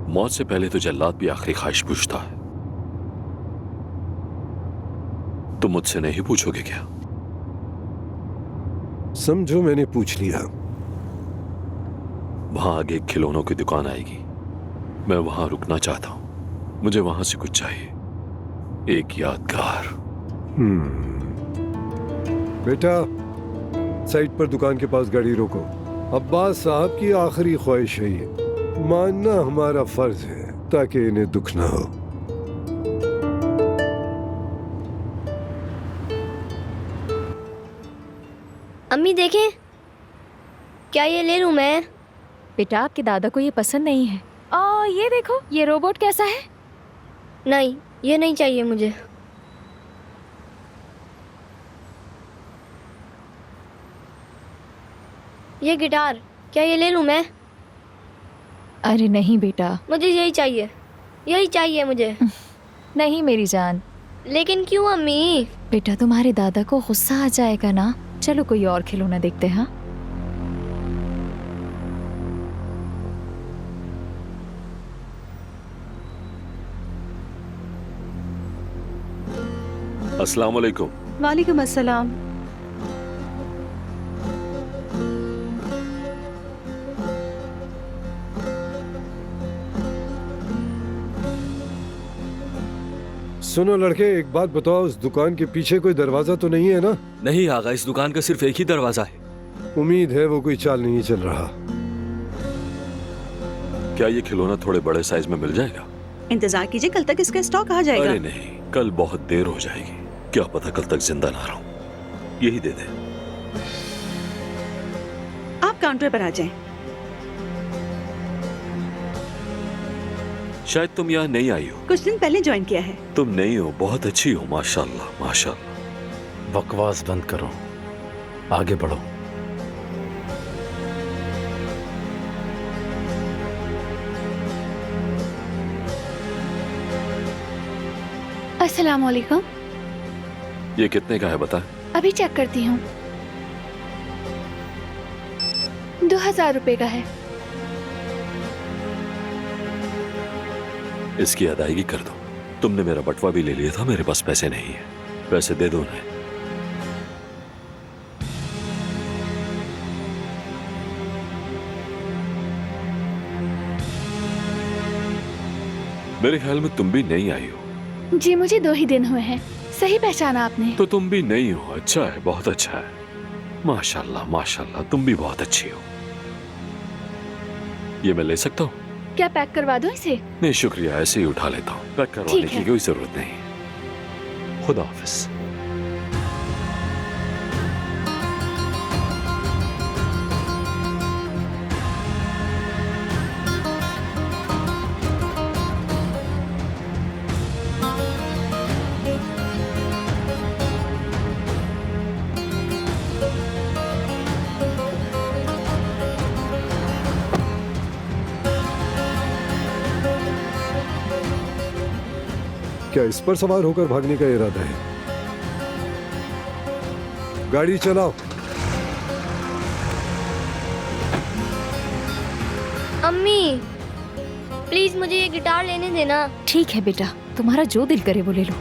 मौत से पहले तो जल्लाद भी आखिरी ख्वाहिश पूछता है। तुम मुझसे नहीं पूछोगे क्या? समझो मैंने पूछ लिया। वहां आगे एक खिलौनों की दुकान आएगी, मैं वहां रुकना चाहता हूं। मुझे वहां से कुछ चाहिए, एक यादगार। बेटा, साइड पर दुकान के पास गाड़ी रोको। अब्बास साहब की आखिरी ख्वाहिश है ये, मानना हमारा फर्ज है ताकि इन्हें दुख ना हो। अम्मी देखें, क्या ये ले लूं मैं? बेटा, आपके दादा को ये पसंद नहीं है। ये देखो, ये रोबोट कैसा है? नहीं, ये नहीं चाहिए मुझे। ये गिटार, क्या ये ले लूं मैं? अरे नहीं बेटा। मुझे यही चाहिए, यही चाहिए मुझे। नहीं मेरी जान। लेकिन क्यों अम्मी? बेटा, तुम्हारे दादा को गुस्सा आ जाएगा ना। चलो कोई और खिलौना देखते हैं। अस्सलाम वालेकुम। वालेकुम अस्सलाम। सुनो लड़के, एक बात बताओ, उस दुकान के पीछे कोई दरवाजा तो नहीं है ना? नहीं आगा, इस दुकान का सिर्फ एक ही दरवाजा है। उम्मीद है वो कोई चाल नहीं चल रहा। क्या ये खिलौना थोड़े बड़े साइज में मिल जाएगा? इंतजार कीजिए, कल तक इसका स्टॉक आ जाएगा। अरे नहीं, कल बहुत देर हो जाएगी। क्या पता कल तक जिंदा ना रहूं। यही दे दे। आप काउंटर पर आ जाएं। शायद तुम यहाँ नहीं आई हो। कुछ दिन पहले ज्वाइन किया है। तुम नहीं हो, बहुत अच्छी हो, माशाल्लाह माशाल्लाह। बकवास बंद करो, आगे बढ़ो। अस्सलाम वालेकुम। ये कितने का है बता? अभी चेक करती हूँ। 2000 रुपए का है। इसकी अदायगी कर दो। तुमने मेरा बटवा भी ले लिया था, मेरे पास पैसे नहीं है। पैसे दे दो उन्हें। मेरे ख्याल में तुम भी नहीं आई हो। जी मुझे 2 ही दिन हुए हैं। सही पहचाना आपने। तो तुम भी नहीं हो। अच्छा है, बहुत अच्छा है। माशाल्लाह माशाल्लाह, तुम भी बहुत अच्छी हो। ये मैं ले सकता हूँ? क्या पैक करवा दूं इसे? नहीं शुक्रिया, ऐसे ही उठा लेता हूँ। पैक करवाने की कोई जरूरत नहीं। खुदा हाफिज। क्या इस पर सवार होकर भागने का इरादा है? गाड़ी चलाओ। अम्मी, प्लीज मुझे ये गिटार लेने देना। ठीक है बेटा, तुम्हारा जो दिल करे वो ले लो।